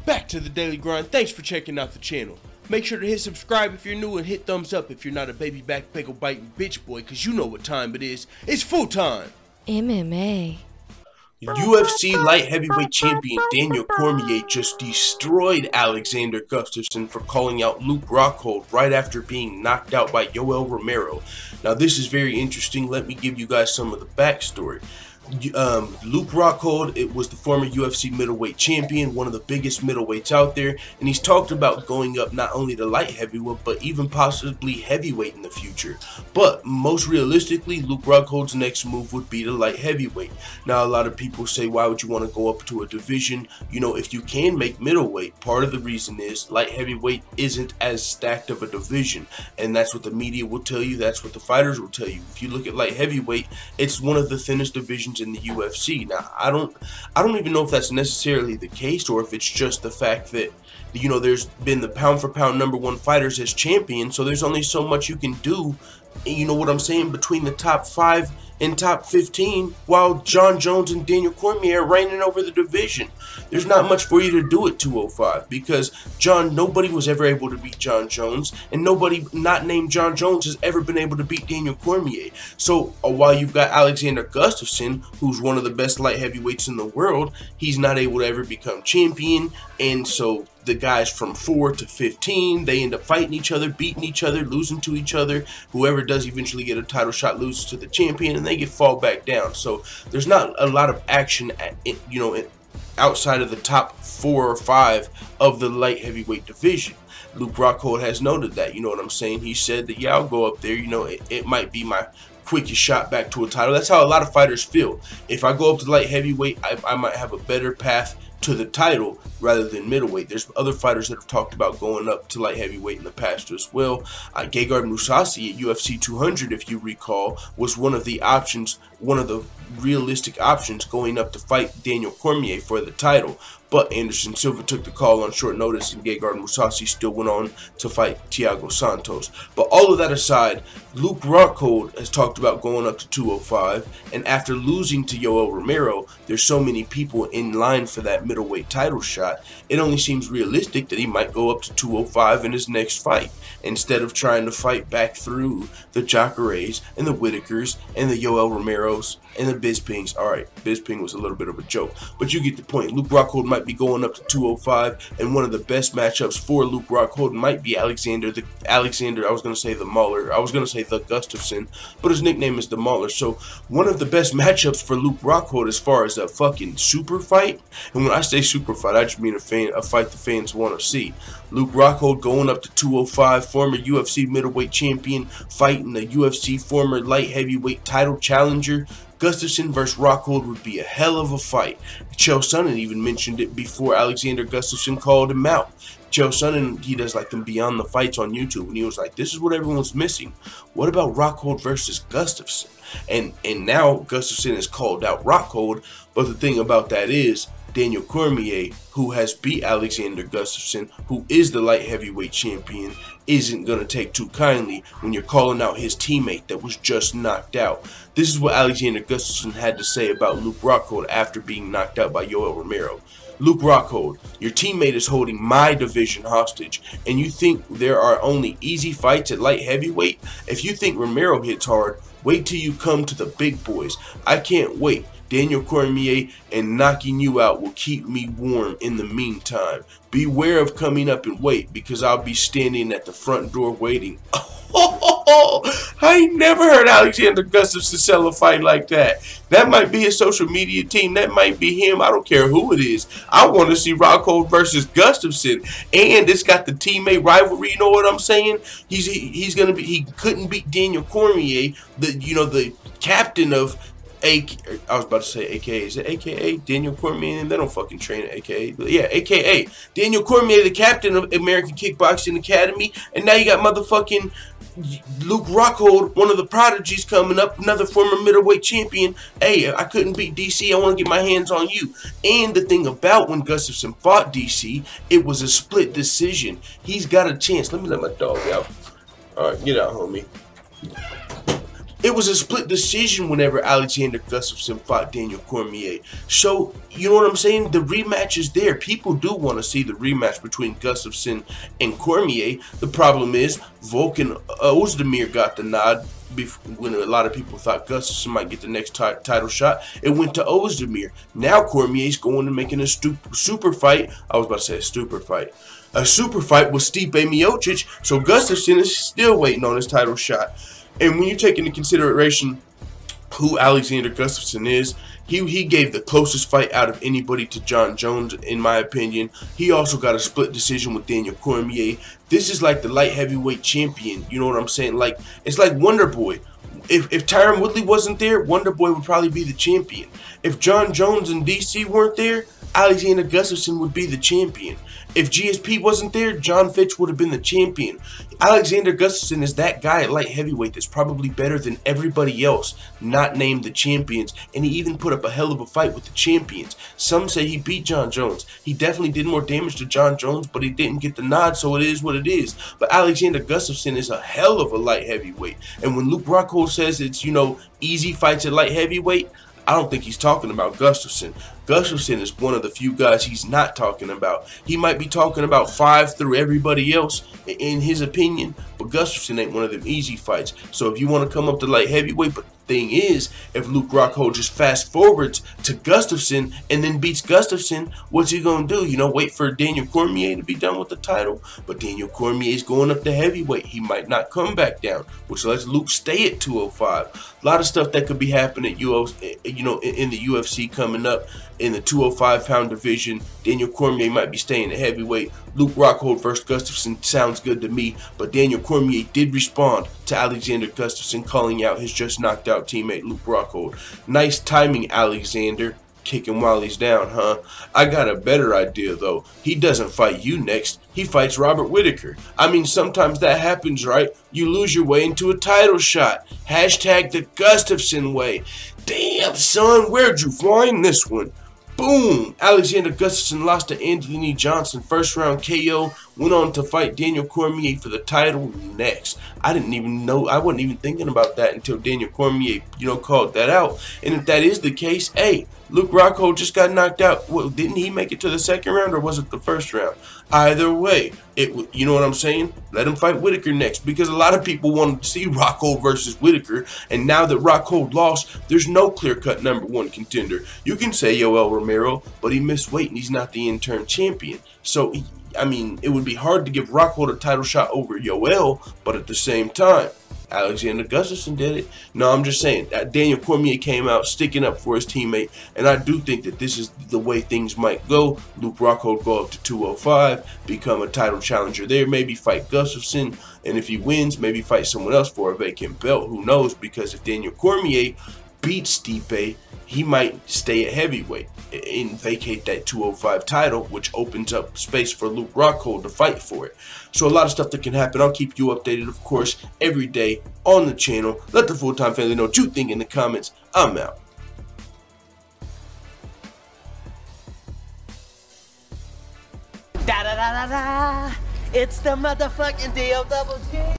back to the Daily Grind. Thanks for checking out the channel. Make sure to hit subscribe if you're new and hit thumbs up if you're not a baby back pickle biting bitch boy, cause you know what time it is. It's full time. MMA. UFC light heavyweight champion Daniel Cormier just destroyed Alexander Gustafsson for calling out Luke Rockhold right after being knocked out by Yoel Romero. Now this is very interesting. Let me give you guys some of the backstory. Luke Rockhold, it was the former UFC middleweight champion, one of the biggest middleweights out there, and he's talked about going up not only to light heavyweight but even possibly heavyweight in the future. But most realistically, Luke Rockhold's next move would be to light heavyweight. Now a lot of people say, why would you want to go up to a division? You know, if you can make middleweight, part of the reason is light heavyweight isn't as stacked of a division, and that's what the media will tell you, that's what the fighters will tell you. If you look at light heavyweight, it's one of the thinnest divisions in the UFC. Now I don't even know if that's necessarily the case, or if it's just the fact that, you know, there's been the pound for pound #1 fighters as champion, so there's only so much you can do, you know what I'm saying, between the top 5 and top 15, while Jon Jones and Daniel Cormier are reigning over the division. There's not much for you to do at 205 because nobody was ever able to beat Jon Jones, and nobody not named Jon Jones has ever been able to beat Daniel Cormier. So while you've got Alexander Gustafsson, who's one of the best light heavyweights in the world, he's not able to ever become champion, and so the guys from 4 to 15, they end up fighting each other, beating each other, losing to each other. Whoever does eventually get a title shot loses to the champion, and they get fall back down. So there's not a lot of action at, you know, outside of the top 4 or 5 of the light heavyweight division. Luke Rockhold has noted that, you know what I'm saying. He said that, yeah, I'll go up there, you know, it might be my quickest shot back to a title. That's how a lot of fighters feel. If I go up to light heavyweight, I might have a better path to the title rather than middleweight. There's other fighters that have talked about going up to light heavyweight in the past as well. Gegard Mousasi at UFC 200, if you recall, was one of the options, one of the realistic options going up to fight Daniel Cormier for the title. But Anderson Silva took the call on short notice, and Gegard Mousasi still went on to fight Thiago Santos. But all of that aside, Luke Rockhold has talked about going up to 205, and after losing to Yoel Romero, there's so many people in line for that middleweight title shot, it only seems realistic that he might go up to 205 in his next fight, instead of trying to fight back through the Jacares and the Whitakers and the Yoel Romeros and the Bispings. Alright, Bisping was a little bit of a joke, but you get the point. Luke Rockhold might be going up to 205, and one of the best matchups for Luke Rockhold might be Alexander, I was going to say the Mauler, I was going to say the Gustafsson, but his nickname is the Mauler. So one of the best matchups for Luke Rockhold as far as a fucking super fight, and when I say super fight, I just mean a fight the fans want to see. Luke Rockhold going up to 205, former UFC middleweight champion, fighting the UFC former light heavyweight title challenger. Gustafsson versus Rockhold would be a hell of a fight. Chael Sonnen even mentioned it before Alexander Gustafsson called him out. Chael Sonnen, he does like them Beyond the Fights on YouTube, and he was like, this is what everyone's missing. What about Rockhold versus Gustafsson? And now Gustafsson has called out Rockhold, but the thing about that is, Daniel Cormier, who has beat Alexander Gustafsson, who is the light heavyweight champion, isn't going to take too kindly when you're calling out his teammate that was just knocked out. This is what Alexander Gustafsson had to say about Luke Rockhold after being knocked out by Yoel Romero. Luke Rockhold, your teammate is holding my division hostage, and you think there are only easy fights at light heavyweight? If you think Romero hits hard, wait till you come to the big boys. I can't wait. Daniel Cormier, and knocking you out will keep me warm in the meantime. Beware of coming up and wait, because I'll be standing at the front door waiting. I ain't never heard Alexander Gustafsson sell a fight like that. That might be his social media team. That might be him. I don't care who it is. I want to see Rockhold versus Gustafsson, and it's got the teammate rivalry. You know what I'm saying? He's gonna be. He couldn't beat Daniel Cormier, the captain of. I was about to say AKA. Is it AKA Daniel Cormier? They don't fucking train at AKA. But yeah, AKA Daniel Cormier, the captain of American Kickboxing Academy, and now you got motherfucking Luke Rockhold, one of the prodigies, coming up, another former middleweight champion. Hey, I couldn't beat DC. I want to get my hands on you. And the thing about when Gustafsson fought DC, it was a split decision. He's got a chance. Let me let my dog out. All right, get out, homie. It was a split decision whenever Alexander Gustafsson fought Daniel Cormier. So, you know what I'm saying? The rematch is there. People do want to see the rematch between Gustafsson and Cormier. The problem is, Volkan Ozdemir got the nod when a lot of people thought Gustafsson might get the next title shot. It went to Ozdemir. Now Cormier's going and making a super fight. I was about to say a stupid fight. A super fight with Stipe Miocic. So Gustafsson is still waiting on his title shot. And when you take into consideration who Alexander Gustafsson is, he gave the closest fight out of anybody to Jon Jones, in my opinion. He also got a split decision with Daniel Cormier. This is like the light heavyweight champion. You know what I'm saying? Like, it's like Wonder Boy. If Tyron Woodley wasn't there, Wonder Boy would probably be the champion. If Jon Jones and DC weren't there, Alexander Gustafsson would be the champion. If GSP wasn't there, John Fitch would have been the champion. Alexander Gustafsson is that guy at light heavyweight that's probably better than everybody else not named the champions, and he even put up a hell of a fight with the champions. Some say he beat Jon Jones. He definitely did more damage to Jon Jones, but he didn't get the nod, so it is what it is. But Alexander Gustafsson is a hell of a light heavyweight, and when Luke Rockhold says it's, you know, easy fights at light heavyweight, I don't think he's talking about Gustafsson. Gustafsson is one of the few guys he's not talking about. He might be talking about 5 through everybody else, in his opinion, but Gustafsson ain't one of them easy fights. So if you want to come up to light heavyweight, but the thing is, if Luke Rockhold just fast forwards to Gustafsson and then beats Gustafsson, what's he going to do? You know, wait for Daniel Cormier to be done with the title? But Daniel Cormier is going up to heavyweight. He might not come back down, which lets Luke stay at 205. A lot of stuff that could be happening at in the UFC coming up. In the 205-pound division, Daniel Cormier might be staying at heavyweight. Luke Rockhold versus Gustafsson sounds good to me, but Daniel Cormier did respond to Alexander Gustafsson calling out his just knocked out teammate Luke Rockhold. Nice timing, Alexander. Kicking while he's down, huh? I got a better idea, though. He doesn't fight you next. He fights Robert Whittaker. I mean, sometimes that happens, right? You lose your way into a title shot. Hashtag the Gustafsson way. Damn, son, where'd you find this one? Boom! Alexander Gustafsson lost to Anthony Johnson, first round KO, went on to fight Daniel Cormier for the title next. I didn't even know, I wasn't even thinking about that until Daniel Cormier, you know, called that out. And if that is the case, hey, Luke Rockhold just got knocked out. Well, didn't he make it to the second round, or was it the first round? Either way, you know what I'm saying? Let him fight Whittaker next, because a lot of people wanted to see Rockhold versus Whittaker, and now that Rockhold lost, there's no clear-cut #1 contender. You can say Yoel Romero, but he missed weight and he's not the interim champion. So, I mean, it would be hard to give Rockhold a title shot over Yoel, but at the same time, Alexander Gustafsson did it. No, I'm just saying that Daniel Cormier came out sticking up for his teammate, and I do think that this is the way things might go. Luke Rockhold go up to 205, become a title challenger there, maybe fight Gustafsson, and if he wins, maybe fight someone else for a vacant belt. Who knows? Because if Daniel Cormier beats Stipe, he might stay at heavyweight and vacate that 205 title, which opens up space for Luke Rockhold to fight for it. So a lot of stuff that can happen. I'll keep you updated, of course, every day on the channel. Let the full-time family know what you think in the comments. I'm out. Da da da da da. It's the motherfucking DOWG.